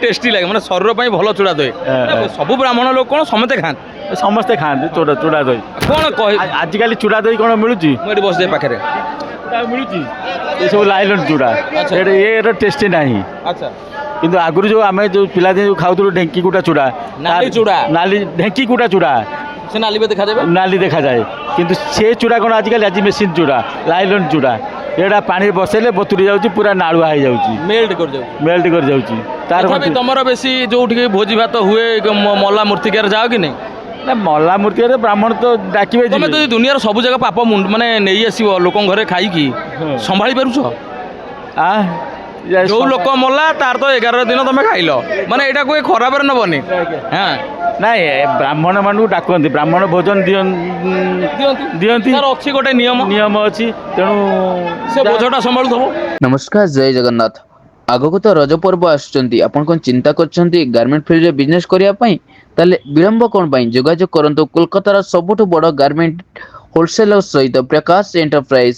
Tasty लगे माने शरीर ପାଇଁ ଭଲ ଚୁଡ଼ା ଦହି ସବୁ ବ୍ରାହ୍ମଣ ଲୋକ କଣ ସମସ୍ତେ ଖାଆନ୍ତି ସମସ୍ତେ ଖାଆନ୍ତି ଚୁଡ଼ା ଦହି କଣ କହି ଆଜିକାଲି ଚୁଡ଼ା ଦହି କ'ଣ ମିଳୁଛି ମୁଁ ଏଠି ବସିଯାଏ ପାଖରେ ମିଳୁଛି ଏସବୁ ଲାଇଲନ୍ ଚୁଡ଼ା ଏର ଟେଷ୍ଟି ନାହିଁ ଆଚ୍ଛା କିନ୍ତୁ ଆଗରୁ ଯେଉଁ ଆମେ ଯେଉଁ ପିଲାଦିନ ଯେଉଁ ଖାଉଥିଲୁ ଢେଙ୍କି କୁଟା ଚୁଡ଼ା ନାଲି ଚୁଡ଼ା ନାଲି ଢେଙ୍କି କୁଟା ଚୁଡ଼ା ସେ ନାଲି ବି ଦେଖାଯାଏ ନାଲି ଦେଖାଯାଏ କିନ୍ତୁ ସେ ଚୁଡ଼ା କ'ଣ ଆଜିକାଲି ଆଜି ମେସିନ୍ ଚୁଡ଼ା ଲାଇଲନ୍ ଚୁଡ଼ା ଏଇଟା ପାଣିରେ ବସେଇଲେ ବତୁରି ଯାଉଛି ପୁରା ନାଳୁଆ ହେଇଯାଉଛି ମେଲ୍ଟ କରିଯାଉଛି ତାର ତମର ବେଶୀ ଯୋଉଠିକି ଭୋଜି ଭାତ ହୁଏ ମଲା ମୂର୍ତ୍ତିକାରେ ଯାଅ କି ନାଇଁ ନା ମଲା ମୂର୍ତ୍ତିରେ ବ୍ରାହ୍ମଣ ତ ଡାକିବେ ତମେ ତ ଦୁନିଆର ସବୁ ଜାଗା ପାପ ମାନେ ନେଇ ଆସିବ ଲୋକଙ୍କ ଘରେ ଖାଇକି ସମ୍ଭାଳି ପାରୁଛ ଯୋଉ ଲୋକ ମଲା ତାର ତ 11 ଦିନ ତମେ ଖାଇଲ ମାନେ ଏଇଟା କୋଇ ଖରାପରେ ନବନି ହଁ ନାଇଁ ବ୍ରାହ୍ମଣ ମାନଙ୍କୁ ଡାକନ୍ତି ବ୍ରାହ୍ମଣ ଭୋଜନ ଦିଅନ୍ତି ତାର ଅଛି ଗୋଟେ ନିୟମ ଅଛି ତେଣୁ ସେ ବୋଝଟା ସମ୍ଭାଳୁଥିବ। नमस्कार जय जगन्नाथ आगक तो रज पर्व आसुचंती आपण कोन चिंता करछंती गारमेंट फील्ड रे बिजनेस करिया पई ताले विलंब कोन पई जोगाजोग करंतु कोलकाता सबुठु बड़ गारमेंट होलसेलर सहित Prakash enterprise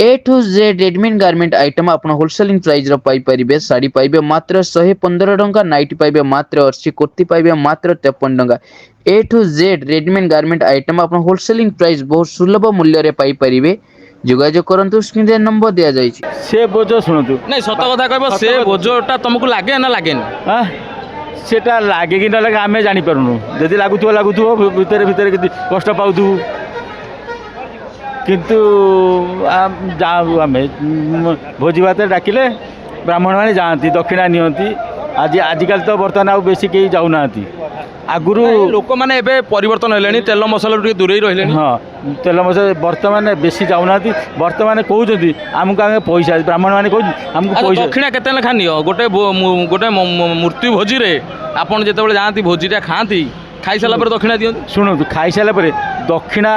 A to Z readymade garment item आपण होलसेलिंग प्राइस रो पाई परिबे साड़ी पाइबे मात्र 115 टंका नाइट पाइबे मात्र 80 कुर्ती पाइबे मात्र 53 टंका A to Z readymade garment item आपण होलसेलिंग प्राइस बहुत सुलभ मूल्य रे पाई परिबे যোগাযোগ করন্তু স্ক্রিনে নম্বর দেয়া যাইছি সে বোঝ শুনন্তু নাই সত কথা কইব সে বোঝটা তোমাকু লাগে না লাগেনি সেটা লাগে কি না লাগে আমি জানি পারুনু যদি লাগুথিব ভিতরে ভিতরে কিছু কষ্ট পাউথিবু কিন্তু যাও আমি ভোজি ভাতে ডাকিলে ব্রাহ্মণ মানে যাଆନ୍ତି দক্ষিণা নিয়ନ୍ତି ଆଜିକାଲି ତ ବର୍ତ୍ତମାନ ଆଉ ବେଶୀ କେହି ଯାଉନାହାନ୍ତି ଆଗରୁ ଲୋକମାନେ ଏବେ ପରିବର୍ତ୍ତନ ହେଲେଣି ତେଲ ମସଲାରୁ ଟିକେ ଦୂରେଇ ରହିଲେଣି ହଁ ତେଲ ମସଲା ବର୍ତ୍ତମାନ ବେଶୀ ଯାଉନାହାନ୍ତି ବର୍ତ୍ତମାନ କହୁଛନ୍ତି ଆମକୁ ଆମେ ପଇସା ବ୍ରାହ୍ମଣ ମାନେ କହୁଛନ୍ତି ଆମକୁ ପଇସା ଦକ୍ଷିଣା କେତେ ଲେଖା ନିଅ ଗୋଟେ ମୂର୍ତ୍ତି ଭୋଜିରେ ଆପଣ ଯେତେବେଳେ ଯାଆନ୍ତି ଭୋଜିଟା ଖାଆନ୍ତି ଖାଇସାରିଲା ପରେ ଦକ୍ଷିଣା ଦିଅନ୍ତି ଶୁଣନ୍ତୁ ଖାଇସାରିଲା ପରେ ଦକ୍ଷିଣା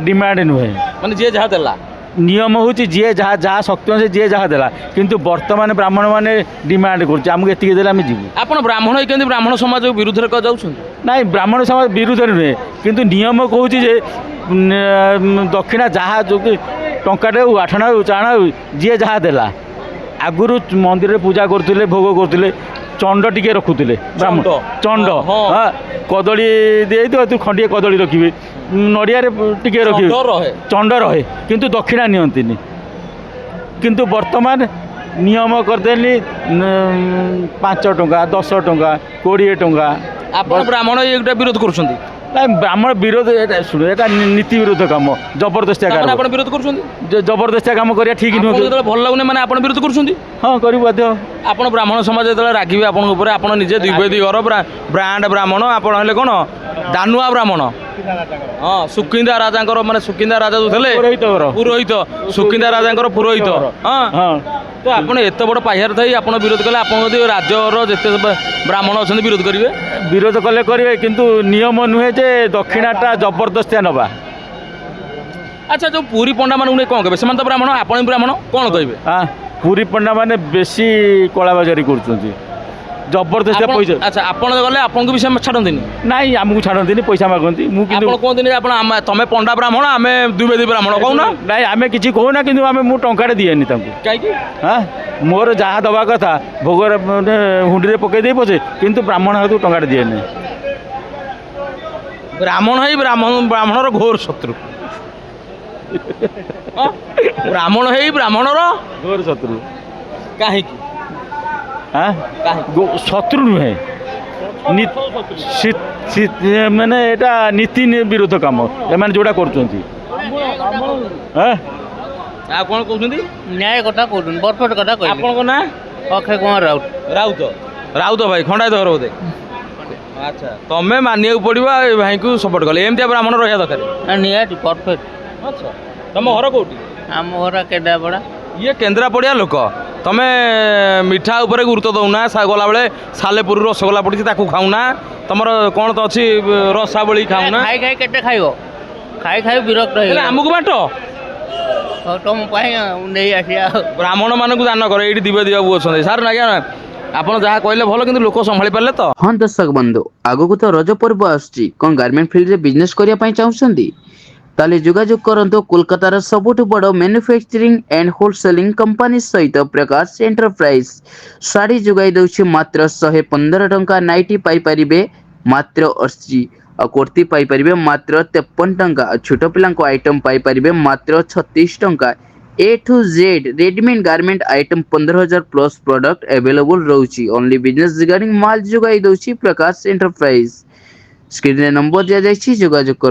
ଡିମାଣ୍ଡ ନୁହେଁ ମାନେ ଯିଏ ଯାହା ଦେଲା नियम हूँ जी जहाँ शक्ति से जी जहाँ देला किंतु वर्तमान ब्राह्मण मैंने डिमांड कर आमको एतिक देला आम जीवु आप ब्राह्मण होती ब्राह्मण समाज विरुद्ध ना ब्राह्मण समाज विरुद्ध नुहे किंतु नियम कहूँ जे दक्षिणा जहाँ जो टंकाटे हो 8 आना हो 4 हो जी जहाँ देला आगुरी मंदिर पूजा करते भोग करते चंड टिके रखुले ब्राह्मण चंड हाँ कदली दे तू खंडिए कदली रखिए नड़िया टिके रखिए चंड रहे किंतु दक्षिणा नियंतिनी किंतु वर्तमान नियम करदेली 5 टंका 10 टंका 20 टंका ब्राह्मण ये विरोध कर ब्राह्मण विरोध शुण एटा नीति विरोध काम जबरदस्ती विरोध कर जबरदस्ती काम करिया ठीक नुह भल लगुनि माने आपण विरोध कर हाँ करू बाध्य आपण ब्राह्मण समाज जो रागिबे आपण ऊपर आपण निजे द्विवेदी घर ब्रांड ब्राह्मण आपण हेले कोन दानुआ ब्राह्मण हाँ सुकिंदा राजांकर माने सुकिंदा राजा जो थले पुरोहित सुकिंदा राजांकर पुरोहित हाँ तो आपण एत बड़ पाहियार थाई आपण विरोध कले आपण यदि राज्यर जेते ब्राह्मण अच्छा विरोध कले करेंगे किंतु नियम नुहे जे दक्षिणाटा जबरदस्तिया नवा अच्छा जो पूरी पंडा मान कौन कहे से ब्राह्मण आपण ब्राह्मण कौन कहे हाँ पूरी पंडा मैंने बेसी कलाबाजारी कर जबरदस्त पैसा अच्छा आपण गले आपन को भी छाड़ती नाई आमको छाड़ती पैसा मागती कहते तमें पंडा ब्राह्मण आम द्विवेदी ब्राह्मण कहूना नाई आम कि कहूना कि टंकाटे दिएनि कहीं हाँ मोर जहाँ दवा कथा भोग हुंडी पकईदे पचे किंतु ब्राह्मण हाथ टंकाटे दिएनि ब्राह्मण है ब्राह्मणर घोर शत्रु ब्राह्मण है ब्राह्मणर घोर शत्रु कहीं हाँ शत्रु नुहे माने एटा नीति विरोध काम एम जोड़ा कर कौन कहते न्याय कथा कहते बरफट कथा कह आपन ना अक्षय कुमार राउत राउत राउत भाई खंडायत घर बोधे अच्छा तमें मानिया पड़ो भाई को सपोर्ट कले एमती ब्राह्मण रहा दरकार निहाती परफेक्ट अच्छा तुम घर कौटी आम घर केन्द्रापड़ा ये केन्द्रापड़िया लोक तमें मिठा उपरे गुरुत्व दौना गला बेले सालेपुर रसगोला पड़ी खाऊना तुम कौन तो अच्छी रसावली खाऊना खाई खाई केटे खाइबो खाई खाई विरक्त आमको बाट तुम नहीं आसिया ब्राह्मण मान को दान कर ये दिव्य बाबू अच्छा सार ना ଆପଣ ଯାହା କହିଲେ ଭଲ କିନ୍ତୁ ଲୋକ ସମ୍ଭାଳି ପାରିଲେ ତ ହଁ ଦର୍ଶକ ବନ୍ଧୁ ଆଗକୁ ତ ରଜ ପର୍ବ ଆସୁଛି କଣ ଗାର୍ମେଣ୍ଟ ଫିଲ୍ଡରେ ବିଜନେସ୍ କରିବା ପାଇଁ ଚାହୁଁଛନ୍ତି ତାହେଲେ ଯୋଗାଯୋଗ କରନ୍ତୁ କୋଲକାତାର ସବୁଠୁ ବଡ଼ ମ୍ୟାନୁଫ୍ୟାକ୍ଚରିଂ ଆଣ୍ଡ ହୋଲସେଲିଂ କମ୍ପାନୀ ସହିତ ପ୍ରକାଶ ଏଣ୍ଟରପ୍ରାଇଜ। ଶାଢ଼ୀ ଯୋଗାଇ ଦେଉଛି ମାତ୍ର 115 ଟଙ୍କା, ନାଇଟି ପାଇପାରିବେ ମାତ୍ର 80, ଆଉ କୁର୍ତ୍ତି ପାଇପାରିବେ ମାତ୍ର 53 ଟଙ୍କା, ଆଉ ଛୋଟ ପିଲାଙ୍କ ଆଇଟମ୍ ପାଇପାରିବେ ମାତ୍ର 36 ଟଙ୍କା। A to Z readymade garment item 15,000 plus product available रहुची। ओनली बिजनेस रिगार्डिंग माल जोगाई दउची प्रकाश एंटरप्राइज। स्क्रीन रे नंबर दिया जाइछि, जोगाजोग कर।